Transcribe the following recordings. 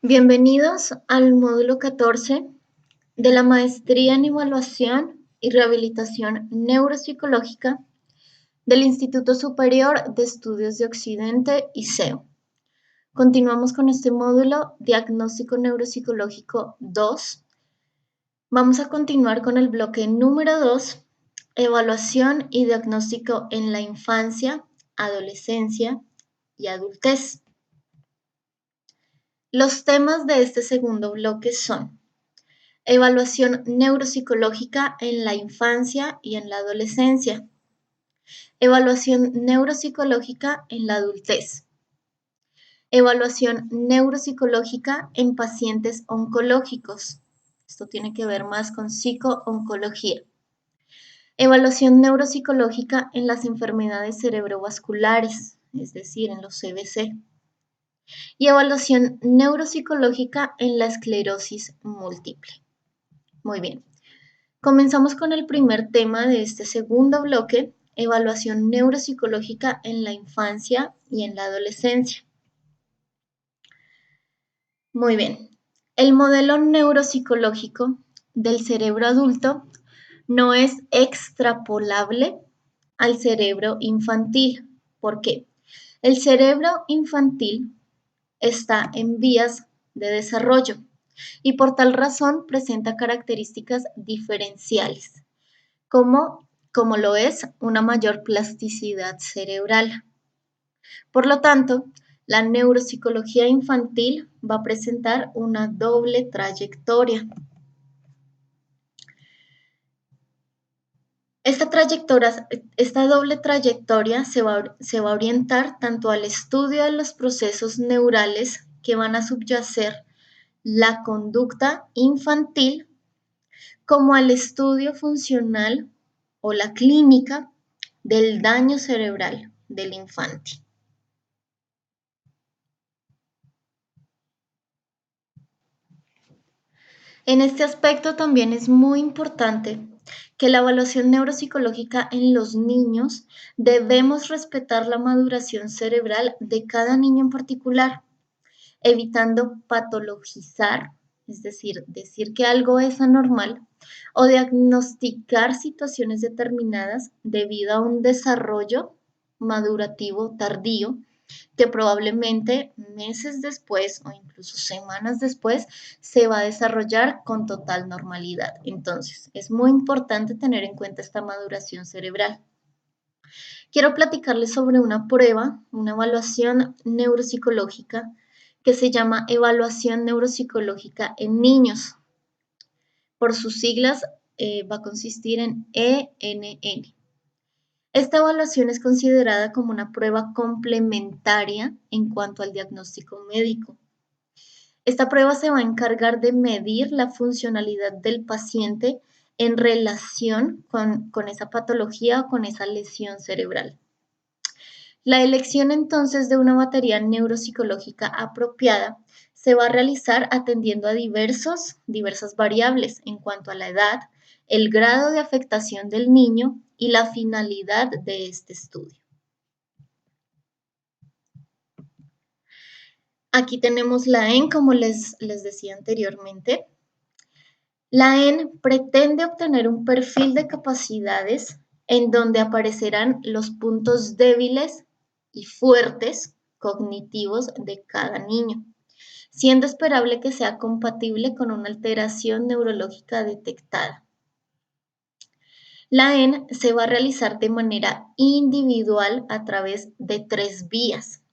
Bienvenidos al módulo 14 de la Maestría en Evaluación y Rehabilitación Neuropsicológica del Instituto Superior de Estudios de Occidente, ISEO. Continuamos con este módulo Diagnóstico Neuropsicológico 2. Vamos a continuar con el bloque número 2, Evaluación y Diagnóstico en la Infancia, Adolescencia y Adultez. Los temas de este segundo bloque son evaluación neuropsicológica en la infancia y en la adolescencia, evaluación neuropsicológica en la adultez, evaluación neuropsicológica en pacientes oncológicos. Esto tiene que ver más con psico-oncología. Evaluación neuropsicológica en las enfermedades cerebrovasculares, es decir, en los CVC. Y evaluación neuropsicológica en la esclerosis múltiple. Muy bien. Comenzamos con el primer tema de este segundo bloque, evaluación neuropsicológica en la infancia y en la adolescencia. Muy bien. El modelo neuropsicológico del cerebro adulto no es extrapolable al cerebro infantil. ¿Por qué? El cerebro infantil está en vías de desarrollo y por tal razón presenta características diferenciales, como lo es una mayor plasticidad cerebral. Por lo tanto, la neuropsicología infantil va a presentar una doble trayectoria. Esta doble trayectoria se va a orientar tanto al estudio de los procesos neurales que van a subyacer la conducta infantil, como al estudio funcional o la clínica del daño cerebral del infante. En este aspecto también es muy importante que la evaluación neuropsicológica en los niños debemos respetar la maduración cerebral de cada niño en particular, evitando patologizar, es decir que algo es anormal o diagnosticar situaciones determinadas debido a un desarrollo madurativo tardío que probablemente meses después o incluso semanas después se va a desarrollar con total normalidad. Entonces, es muy importante tener en cuenta esta maduración cerebral. Quiero platicarles sobre una prueba, una evaluación neuropsicológica que se llama Evaluación Neuropsicológica en Niños. Por sus siglas va a consistir en ENN. Esta evaluación es considerada como una prueba complementaria en cuanto al diagnóstico médico. Esta prueba se va a encargar de medir la funcionalidad del paciente en relación con esa patología o con esa lesión cerebral. La elección entonces de una batería neuropsicológica apropiada se va a realizar atendiendo a diversas variables en cuanto a la edad, el grado de afectación del niño y la finalidad de este estudio. Aquí tenemos la EN, como les decía anteriormente. La EN pretende obtener un perfil de capacidades en donde aparecerán los puntos débiles y fuertes cognitivos de cada niño, siendo esperable que sea compatible con una alteración neurológica detectada. La EN se va a realizar de manera individual a través de 3 vías.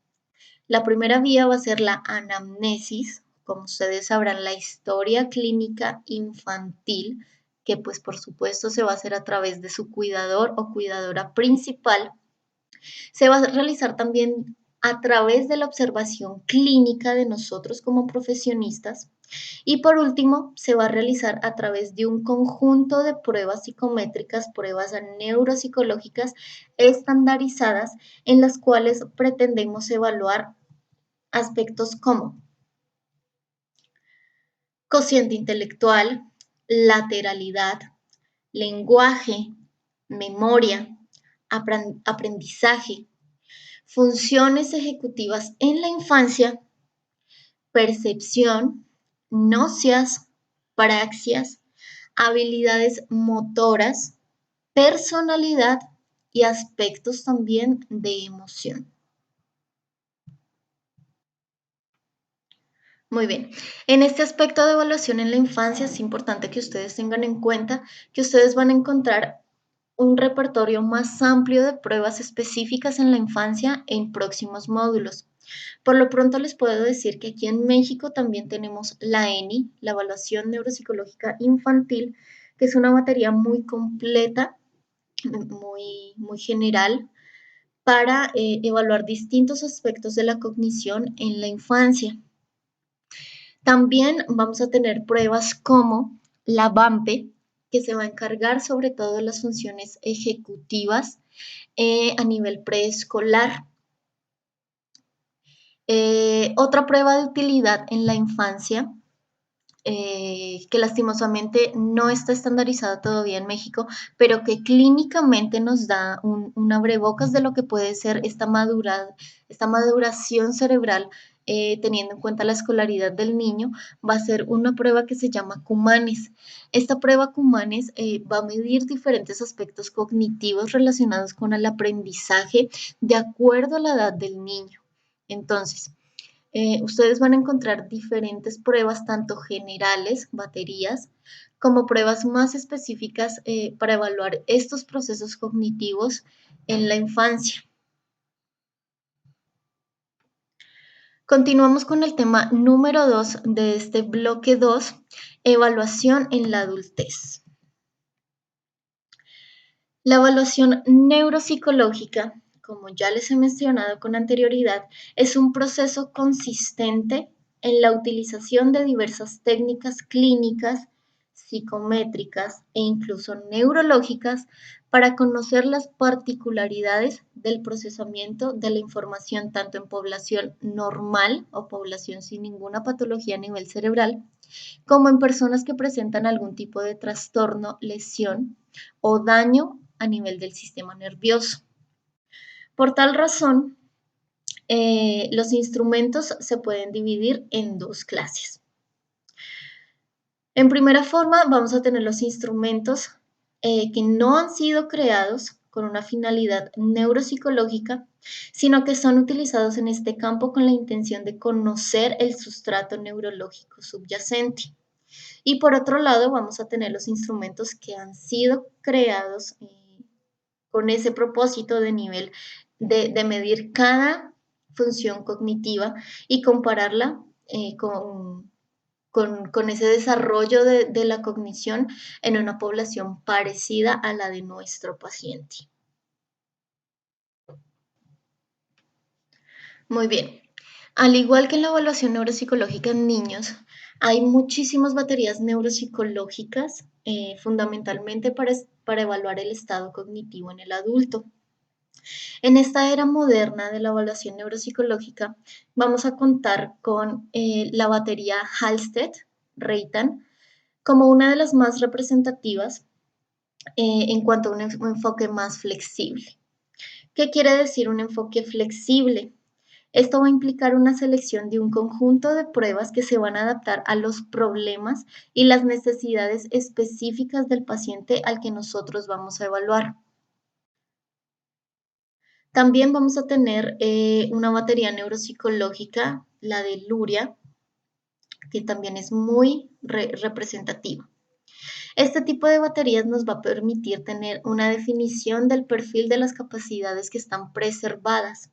La primera vía va a ser la anamnesis, como ustedes sabrán, la historia clínica infantil, que pues por supuesto se va a hacer a través de su cuidador o cuidadora principal. Se va a realizar también a través de la observación clínica de nosotros como profesionistas. Y por último, se va a realizar a través de un conjunto de pruebas psicométricas, pruebas neuropsicológicas estandarizadas, en las cuales pretendemos evaluar aspectos como cociente intelectual, lateralidad, lenguaje, memoria, aprendizaje, funciones ejecutivas en la infancia, percepción, nóseas, praxias, habilidades motoras, personalidad y aspectos también de emoción. Muy bien. En este aspecto de evaluación en la infancia es importante que ustedes tengan en cuenta que ustedes van a encontrar un repertorio más amplio de pruebas específicas en la infancia en próximos módulos. Por lo pronto les puedo decir que aquí en México también tenemos la ENI, la evaluación neuropsicológica infantil, que es una materia muy completa, muy general, para evaluar distintos aspectos de la cognición en la infancia. También vamos a tener pruebas como la BAMPE, que se va a encargar sobre todo de las funciones ejecutivas a nivel preescolar. Otra prueba de utilidad en la infancia, que lastimosamente no está estandarizada todavía en México, pero que clínicamente nos da un abrebocas de lo que puede ser esta maduración cerebral, teniendo en cuenta la escolaridad del niño, va a ser una prueba que se llama Cumanes. Esta prueba Cumanes va a medir diferentes aspectos cognitivos relacionados con el aprendizaje de acuerdo a la edad del niño. Entonces, ustedes van a encontrar diferentes pruebas, tanto generales, baterías, como pruebas más específicas para evaluar estos procesos cognitivos en la infancia. Continuamos con el tema número 2 de este bloque 2, evaluación en la adultez. La evaluación neuropsicológica, como ya les he mencionado con anterioridad, es un proceso consistente en la utilización de diversas técnicas clínicas, psicométricas e incluso neurológicas para conocer las particularidades del procesamiento de la información tanto en población normal o población sin ninguna patología a nivel cerebral, como en personas que presentan algún tipo de trastorno, lesión o daño a nivel del sistema nervioso. Por tal razón, los instrumentos se pueden dividir en dos clases. En primera forma, vamos a tener los instrumentos que no han sido creados con una finalidad neuropsicológica, sino que son utilizados en este campo con la intención de conocer el sustrato neurológico subyacente. Y por otro lado, vamos a tener los instrumentos que han sido creados con ese propósito de nivel de medir cada función cognitiva y compararla con ese desarrollo de la cognición en una población parecida a la de nuestro paciente. Muy bien. Al igual que en la evaluación neuropsicológica en niños, hay muchísimas baterías neuropsicológicas, fundamentalmente para evaluar el estado cognitivo en el adulto. En esta era moderna de la evaluación neuropsicológica, vamos a contar con la batería Halsted-Reitan como una de las más representativas en cuanto a un enfoque más flexible. ¿Qué quiere decir un enfoque flexible? Esto va a implicar una selección de un conjunto de pruebas que se van a adaptar a los problemas y las necesidades específicas del paciente al que nosotros vamos a evaluar. También vamos a tener una batería neuropsicológica, la de Luria, que también es muy representativa. Este tipo de baterías nos va a permitir tener una definición del perfil de las capacidades que están preservadas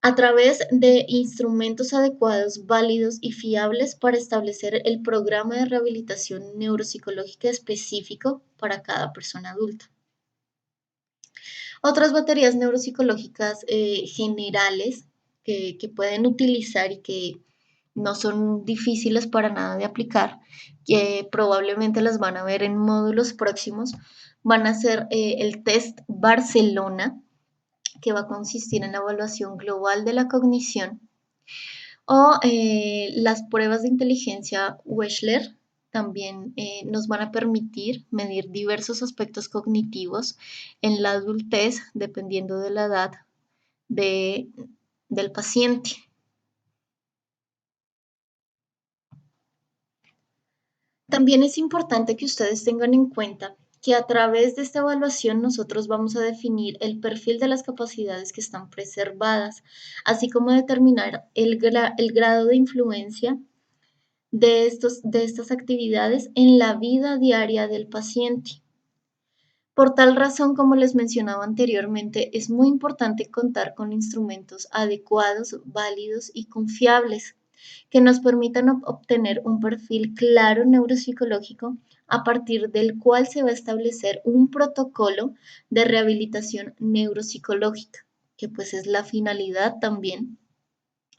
a través de instrumentos adecuados, válidos y fiables para establecer el programa de rehabilitación neuropsicológica específico para cada persona adulta. Otras baterías neuropsicológicas generales que pueden utilizar y que no son difíciles para nada de aplicar, que probablemente las van a ver en módulos próximos, van a ser el test Barcelona, que va a consistir en la evaluación global de la cognición, o las pruebas de inteligencia Wechsler también nos van a permitir medir diversos aspectos cognitivos en la adultez, dependiendo de la edad de, del paciente. También es importante que ustedes tengan en cuenta que a través de esta evaluación nosotros vamos a definir el perfil de las capacidades que están preservadas, así como determinar el grado de influencia de estas actividades en la vida diaria del paciente. Por tal razón, como les mencionaba anteriormente, es muy importante contar con instrumentos adecuados, válidos y confiables que nos permitan obtener un perfil claro neuropsicológico a partir del cual se va a establecer un protocolo de rehabilitación neuropsicológica, que pues es la finalidad también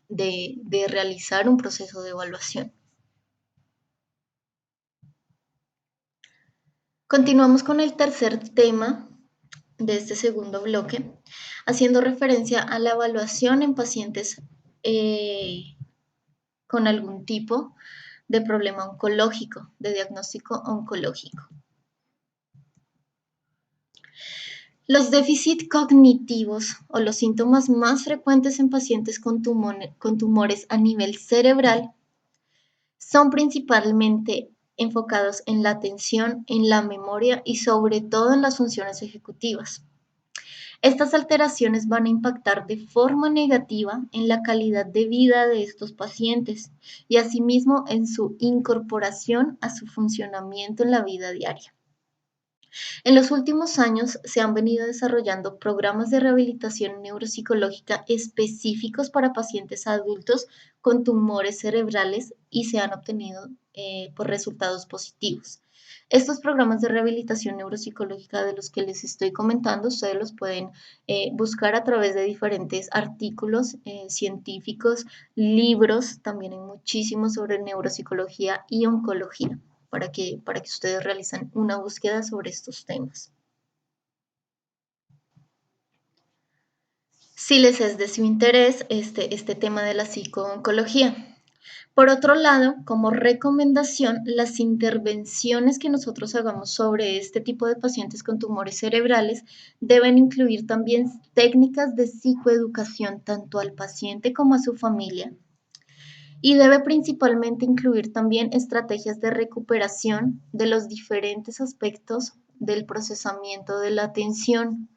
de realizar un proceso de evaluación. Continuamos con el tercer tema de este segundo bloque, haciendo referencia a la evaluación en pacientes eh, con algún tipo de problema oncológico, de diagnóstico oncológico. Los déficits cognitivos o los síntomas más frecuentes en pacientes con tumores a nivel cerebral son principalmente enfocados en la atención, en la memoria y sobre todo en las funciones ejecutivas. Estas alteraciones van a impactar de forma negativa en la calidad de vida de estos pacientes y asimismo en su incorporación a su funcionamiento en la vida diaria. En los últimos años se han venido desarrollando programas de rehabilitación neuropsicológica específicos para pacientes adultos con tumores cerebrales y se han obtenido resultados positivos. Estos programas de rehabilitación neuropsicológica de los que les estoy comentando, ustedes los pueden buscar a través de diferentes artículos científicos, libros, también hay muchísimos sobre neuropsicología y oncología para que ustedes realicen una búsqueda sobre estos temas. Si les es de su interés este tema de la psicooncología. Por otro lado, como recomendación, las intervenciones que nosotros hagamos sobre este tipo de pacientes con tumores cerebrales deben incluir también técnicas de psicoeducación tanto al paciente como a su familia y debe principalmente incluir también estrategias de recuperación de los diferentes aspectos del procesamiento de la atención.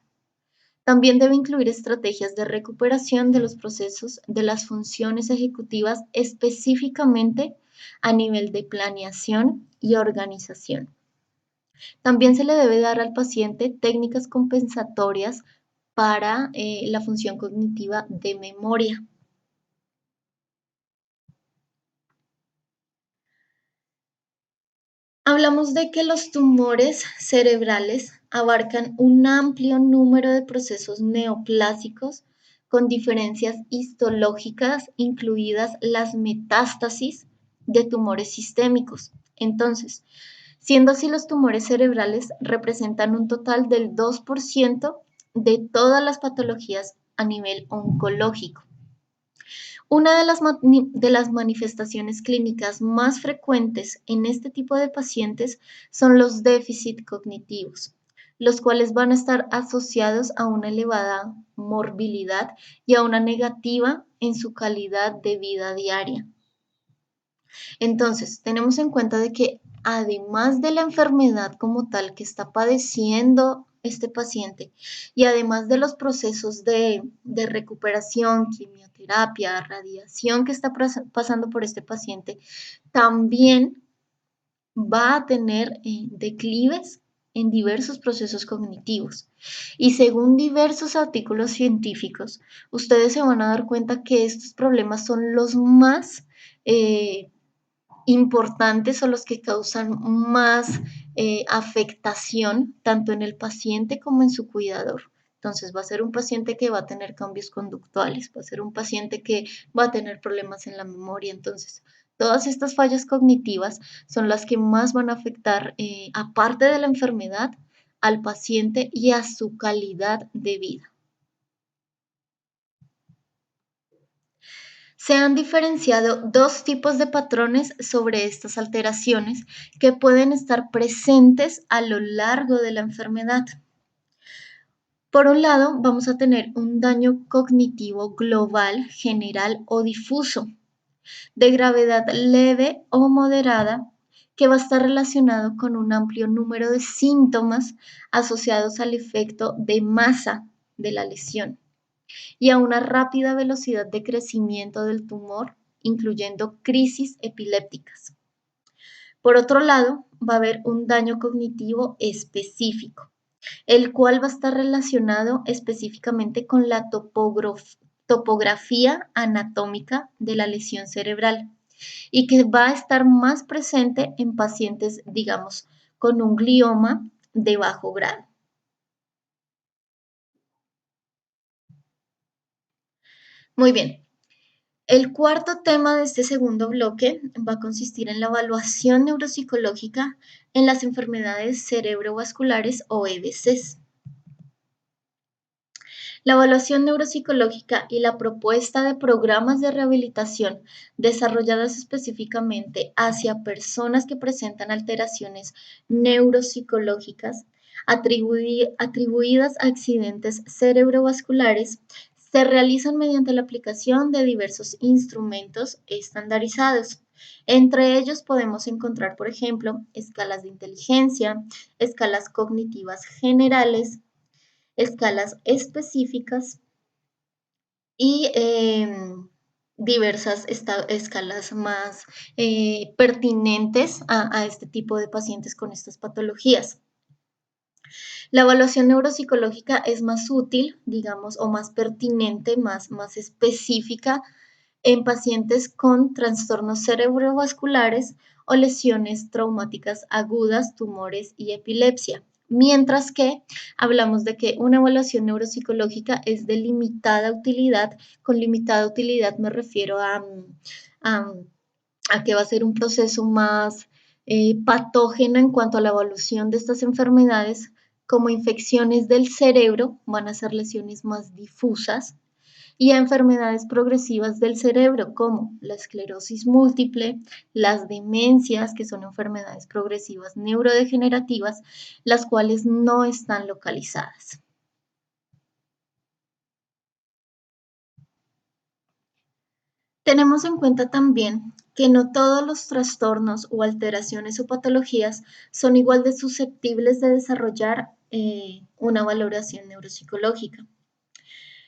También debe incluir estrategias de recuperación de los procesos de las funciones ejecutivas específicamente a nivel de planeación y organización. También se le debe dar al paciente técnicas compensatorias para la función cognitiva de memoria. Hablamos de que los tumores cerebrales abarcan un amplio número de procesos neoplásicos con diferencias histológicas, incluidas las metástasis de tumores sistémicos. Entonces, siendo así, los tumores cerebrales representan un total del 2% de todas las patologías a nivel oncológico. Una de las manifestaciones clínicas más frecuentes en este tipo de pacientes son los déficits cognitivos, los cuales van a estar asociados a una elevada morbilidad y a una negativa en su calidad de vida diaria. Entonces, tenemos en cuenta de que además de la enfermedad como tal que está padeciendo este paciente y además de los procesos de recuperación, quimioterapia, radiación que está pasando por este paciente, también va a tener declives en diversos procesos cognitivos. Y según diversos artículos científicos, ustedes se van a dar cuenta que estos problemas son los más importantes o los que causan más afectación tanto en el paciente como en su cuidador. Entonces va a ser un paciente que va a tener cambios conductuales, va a ser un paciente que va a tener problemas en la memoria. Entonces, todas estas fallas cognitivas son las que más van a afectar, aparte de la enfermedad, al paciente y a su calidad de vida. Se han diferenciado dos tipos de patrones sobre estas alteraciones que pueden estar presentes a lo largo de la enfermedad. Por un lado, vamos a tener un daño cognitivo global, general o difuso, de gravedad leve o moderada, que va a estar relacionado con un amplio número de síntomas asociados al efecto de masa de la lesión y a una rápida velocidad de crecimiento del tumor, incluyendo crisis epilépticas. Por otro lado, va a haber un daño cognitivo específico, el cual va a estar relacionado específicamente con la topografía anatómica de la lesión cerebral y que va a estar más presente en pacientes, digamos, con un glioma de bajo grado. Muy bien. El cuarto tema de este segundo bloque va a consistir en la evaluación neuropsicológica en las enfermedades cerebrovasculares o EBCs. La evaluación neuropsicológica y la propuesta de programas de rehabilitación desarrolladas específicamente hacia personas que presentan alteraciones neuropsicológicas atribuidas a accidentes cerebrovasculares se realizan mediante la aplicación de diversos instrumentos estandarizados. Entre ellos podemos encontrar, por ejemplo, escalas de inteligencia, escalas cognitivas generales, escalas específicas y diversas escalas más pertinentes a este tipo de pacientes con estas patologías. La evaluación neuropsicológica es más útil, digamos, o más pertinente, más específica en pacientes con trastornos cerebrovasculares o lesiones traumáticas agudas, tumores y epilepsia. Mientras que hablamos de que una evaluación neuropsicológica es de limitada utilidad. Con limitada utilidad me refiero a, a que va a ser un proceso más patógeno en cuanto a la evolución de estas enfermedades, como infecciones del cerebro, van a ser lesiones más difusas, y a enfermedades progresivas del cerebro, como la esclerosis múltiple, las demencias, que son enfermedades progresivas neurodegenerativas, las cuales no están localizadas. Tenemos en cuenta también que no todos los trastornos o alteraciones o patologías son igual de susceptibles de desarrollar una valoración neuropsicológica.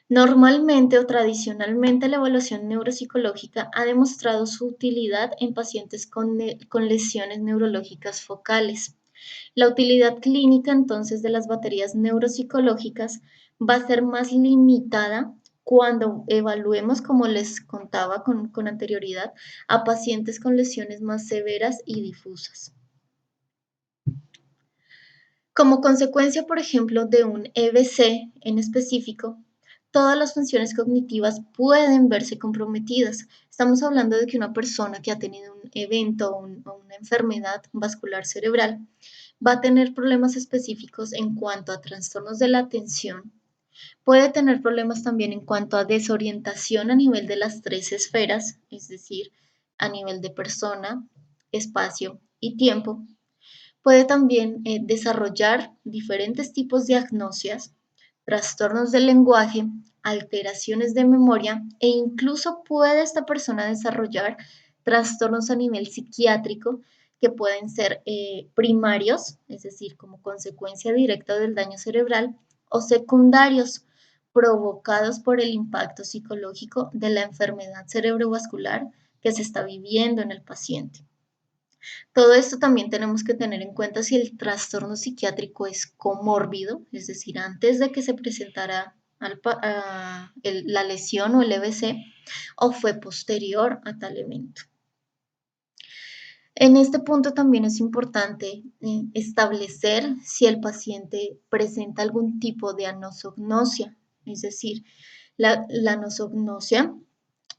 Normalmente o tradicionalmente la evaluación neuropsicológica ha demostrado su utilidad en pacientes con lesiones neurológicas focales. La utilidad clínica entonces de las baterías neuropsicológicas va a ser más limitada cuando evaluemos, como les contaba con anterioridad, a pacientes con lesiones más severas y difusas. Como consecuencia, por ejemplo, de un EBC en específico, todas las funciones cognitivas pueden verse comprometidas. Estamos hablando de que una persona que ha tenido un evento o una enfermedad vascular cerebral va a tener problemas específicos en cuanto a trastornos de la atención. Puede tener problemas también en cuanto a desorientación a nivel de las tres esferas, es decir, a nivel de persona, espacio y tiempo. Puede también desarrollar diferentes tipos de agnosias, trastornos del lenguaje, alteraciones de memoria e incluso puede esta persona desarrollar trastornos a nivel psiquiátrico que pueden ser primarios, es decir, como consecuencia directa del daño cerebral, o secundarios, provocados por el impacto psicológico de la enfermedad cerebrovascular que se está viviendo en el paciente. Todo esto también tenemos que tener en cuenta si el trastorno psiquiátrico es comórbido, es decir, antes de que se presentara la lesión o el EBC, o fue posterior a tal evento. En este punto también es importante establecer si el paciente presenta algún tipo de anosognosia, es decir, la anosognosia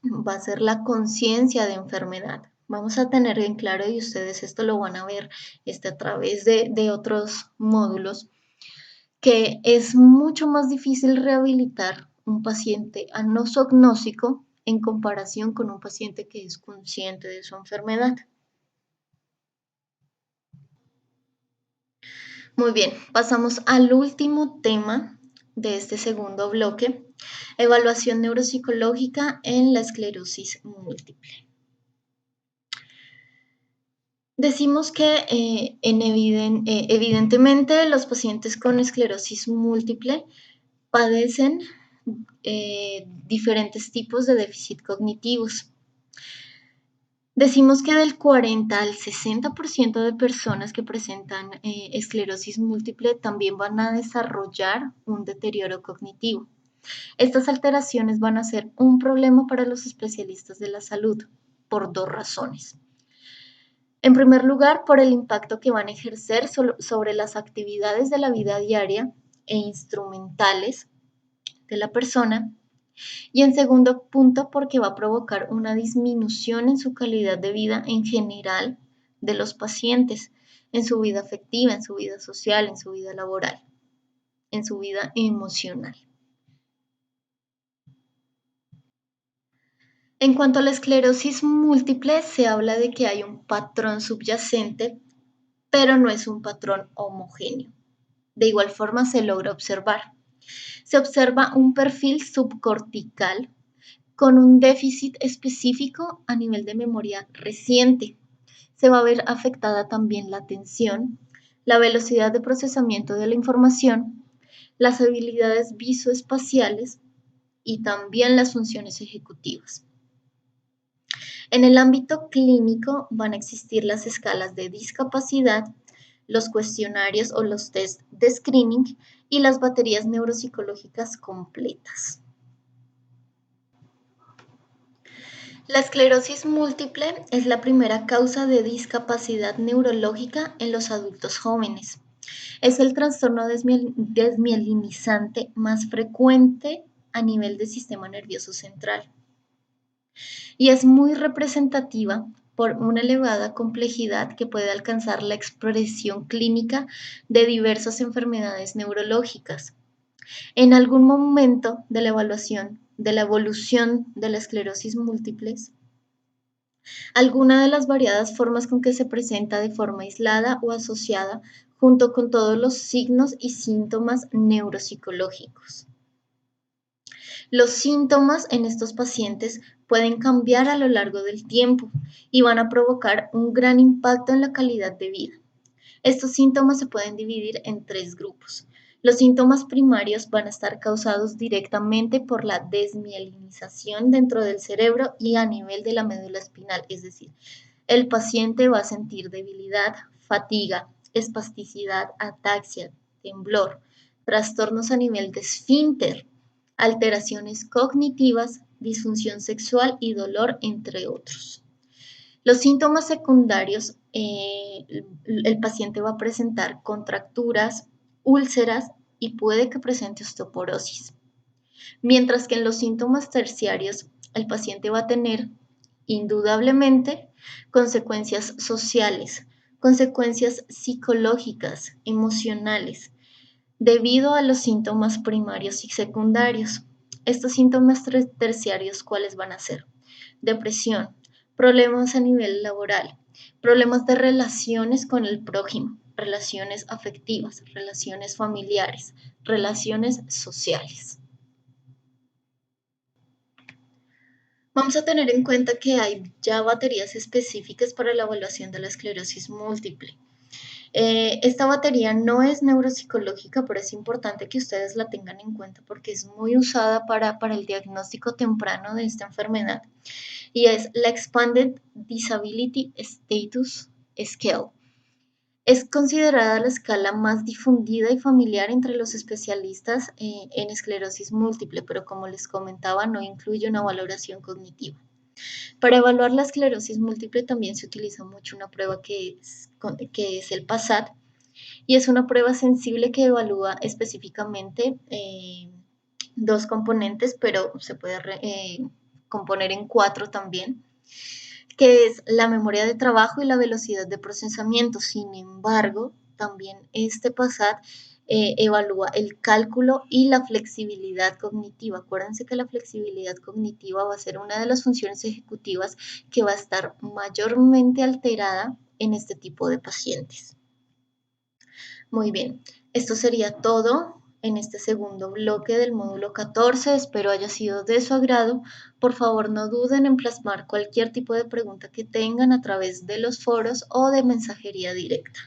va a ser la conciencia de enfermedad. Vamos a tener en claro, y ustedes esto lo van a ver a través de otros módulos, que es mucho más difícil rehabilitar un paciente anosognósico en comparación con un paciente que es consciente de su enfermedad. Muy bien, pasamos al último tema de este segundo bloque, evaluación neuropsicológica en la esclerosis múltiple. Decimos que evidentemente los pacientes con esclerosis múltiple padecen diferentes tipos de déficit cognitivos. Decimos que del 40 al 60% de personas que presentan esclerosis múltiple también van a desarrollar un deterioro cognitivo. Estas alteraciones van a ser un problema para los especialistas de la salud por dos razones. En primer lugar, por el impacto que van a ejercer sobre las actividades de la vida diaria e instrumentales de la persona. Y en segundo punto, porque va a provocar una disminución en su calidad de vida en general de los pacientes, en su vida afectiva, en su vida social, en su vida laboral, en su vida emocional. En cuanto a la esclerosis múltiple, se habla de que hay un patrón subyacente, pero no es un patrón homogéneo. De igual forma, se logra observar. Se observa un perfil subcortical con un déficit específico a nivel de memoria reciente. Se va a ver afectada también la atención, la velocidad de procesamiento de la información, las habilidades visoespaciales y también las funciones ejecutivas. En el ámbito clínico van a existir las escalas de discapacidad, los cuestionarios o los test de screening y las baterías neuropsicológicas completas. La esclerosis múltiple es la primera causa de discapacidad neurológica en los adultos jóvenes. Es el trastorno desmielinizante más frecuente a nivel del sistema nervioso central y es muy representativa por una elevada complejidad que puede alcanzar la expresión clínica de diversas enfermedades neurológicas. En algún momento de la evaluación de la evolución de la esclerosis múltiple, alguna de las variadas formas con que se presenta de forma aislada o asociada junto con todos los signos y síntomas neuropsicológicos. Los síntomas en estos pacientes pueden cambiar a lo largo del tiempo y van a provocar un gran impacto en la calidad de vida. Estos síntomas se pueden dividir en tres grupos. Los síntomas primarios van a estar causados directamente por la desmielinización dentro del cerebro y a nivel de la médula espinal, es decir, el paciente va a sentir debilidad, fatiga, espasticidad, ataxia, temblor, trastornos a nivel de esfínter, alteraciones cognitivas, disfunción sexual y dolor, entre otros. Los síntomas secundarios, el paciente va a presentar contracturas, úlceras y puede que presente osteoporosis. Mientras que en los síntomas terciarios, el paciente va a tener indudablemente consecuencias sociales, consecuencias psicológicas, emocionales, debido a los síntomas primarios y secundarios. Estos síntomas terciarios, ¿cuáles van a ser? Depresión, problemas a nivel laboral, problemas de relaciones con el prójimo, relaciones afectivas, relaciones familiares, relaciones sociales. Vamos a tener en cuenta que hay ya baterías específicas para la evaluación de la esclerosis múltiple. Esta batería no es neuropsicológica, pero es importante que ustedes la tengan en cuenta porque es muy usada para el diagnóstico temprano de esta enfermedad y es la Expanded Disability Status Scale. Es considerada la escala más difundida y familiar entre los especialistas en esclerosis múltiple, pero como les comentaba, no incluye una valoración cognitiva. Para evaluar la esclerosis múltiple también se utiliza mucho una prueba que es el PASAT y es una prueba sensible que evalúa específicamente dos componentes, pero se puede componer en cuatro también, que es la memoria de trabajo y la velocidad de procesamiento. Sin embargo, también este PASAT evalúa el cálculo y la flexibilidad cognitiva. Acuérdense que la flexibilidad cognitiva va a ser una de las funciones ejecutivas que va a estar mayormente alterada en este tipo de pacientes. Muy bien, esto sería todo en este segundo bloque del módulo 14. Espero haya sido de su agrado. Por favor, no duden en plasmar cualquier tipo de pregunta que tengan a través de los foros o de mensajería directa.